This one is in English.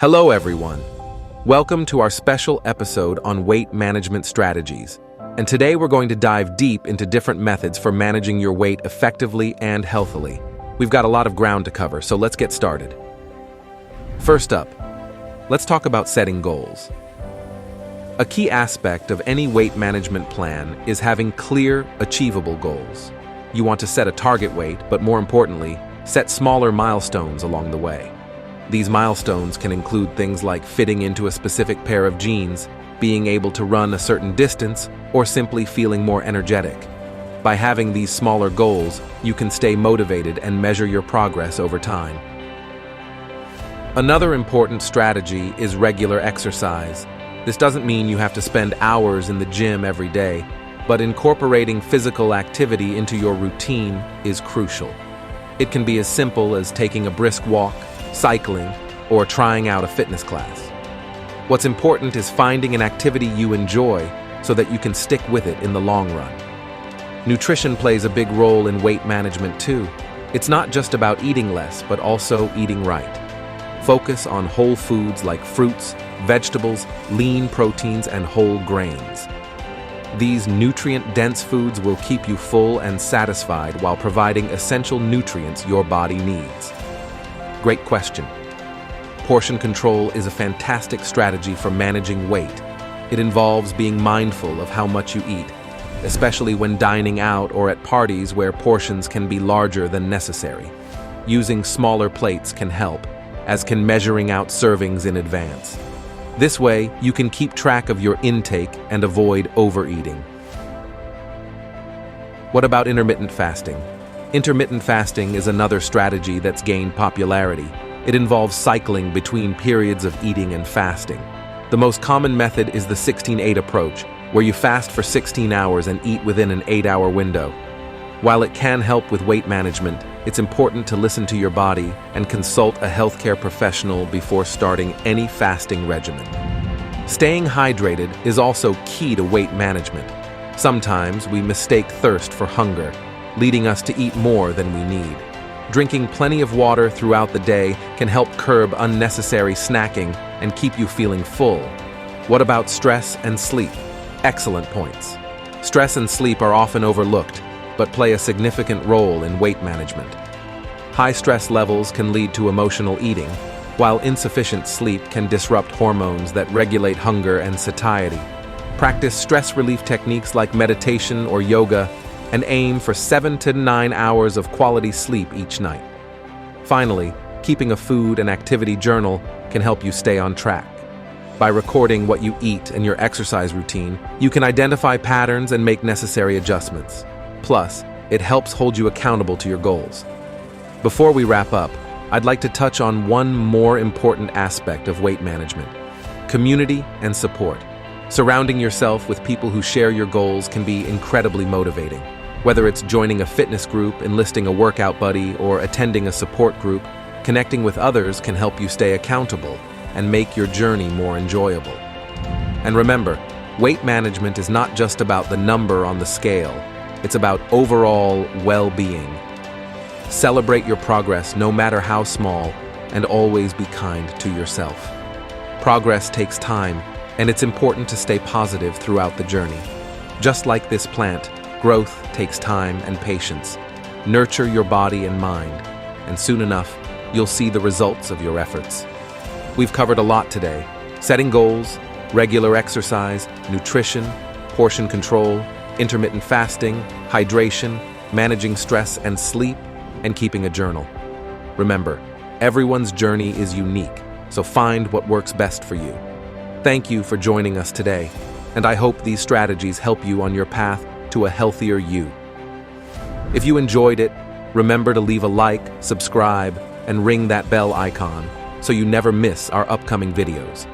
Hello everyone. Welcome to our special episode on weight management strategies. And today we're going to dive deep into different methods for managing your weight effectively and healthily. We've got a lot of ground to cover, so let's get started. First up, let's talk about setting goals. A key aspect of any weight management plan is having clear, achievable goals. You want to set a target weight, but more importantly, set smaller milestones along the way. These milestones can include things like fitting into a specific pair of jeans, being able to run a certain distance, or simply feeling more energetic. By having these smaller goals, you can stay motivated and measure your progress over time. Another important strategy is regular exercise. This doesn't mean you have to spend hours in the gym every day, but incorporating physical activity into your routine is crucial. It can be as simple as taking a brisk walk, cycling, or trying out a fitness class. What's important is finding an activity you enjoy so that you can stick with it in the long run. Nutrition plays a big role in weight management too. It's not just about eating less, but also eating right. Focus on whole foods like fruits, vegetables, lean proteins, and whole grains. These nutrient-dense foods will keep you full and satisfied while providing essential nutrients your body needs. Great question. Portion control is a fantastic strategy for managing weight. It involves being mindful of how much you eat, especially when dining out or at parties where portions can be larger than necessary. Using smaller plates can help, as can measuring out servings in advance. This way, you can keep track of your intake and avoid overeating. What about intermittent fasting? Intermittent fasting is another strategy that's gained popularity. It involves cycling between periods of eating and fasting. The most common method is the 16-8 approach, where you fast for 16 hours and eat within an 8-hour window. While it can help with weight management, it's important to listen to your body and consult a healthcare professional before starting any fasting regimen. Staying hydrated is also key to weight management. Sometimes we mistake thirst for hunger, leading us to eat more than we need. Drinking plenty of water throughout the day can help curb unnecessary snacking and keep you feeling full. What about stress and sleep? Excellent points. Stress and sleep are often overlooked, but play a significant role in weight management. High stress levels can lead to emotional eating, while insufficient sleep can disrupt hormones that regulate hunger and satiety. Practice stress relief techniques like meditation or yoga and aim for 7 to 9 hours of quality sleep each night. Finally, keeping a food and activity journal can help you stay on track. By recording what you eat and your exercise routine, you can identify patterns and make necessary adjustments. Plus, it helps hold you accountable to your goals. Before we wrap up, I'd like to touch on one more important aspect of weight management: community and support. Surrounding yourself with people who share your goals can be incredibly motivating. Whether it's joining a fitness group, enlisting a workout buddy, or attending a support group, connecting with others can help you stay accountable and make your journey more enjoyable. And remember, weight management is not just about the number on the scale. It's about overall well-being. Celebrate your progress no matter how small, and always be kind to yourself. Progress takes time, and it's important to stay positive throughout the journey. Just like this plant, growth takes time and patience. Nurture your body and mind, and soon enough, you'll see the results of your efforts. We've covered a lot today: setting goals, regular exercise, nutrition, portion control, intermittent fasting, hydration, managing stress and sleep, and keeping a journal. Remember, everyone's journey is unique, so find what works best for you. Thank you for joining us today, and I hope these strategies help you on your path to a healthier you. If you enjoyed it, remember to leave a like, subscribe, and ring that bell icon so you never miss our upcoming videos.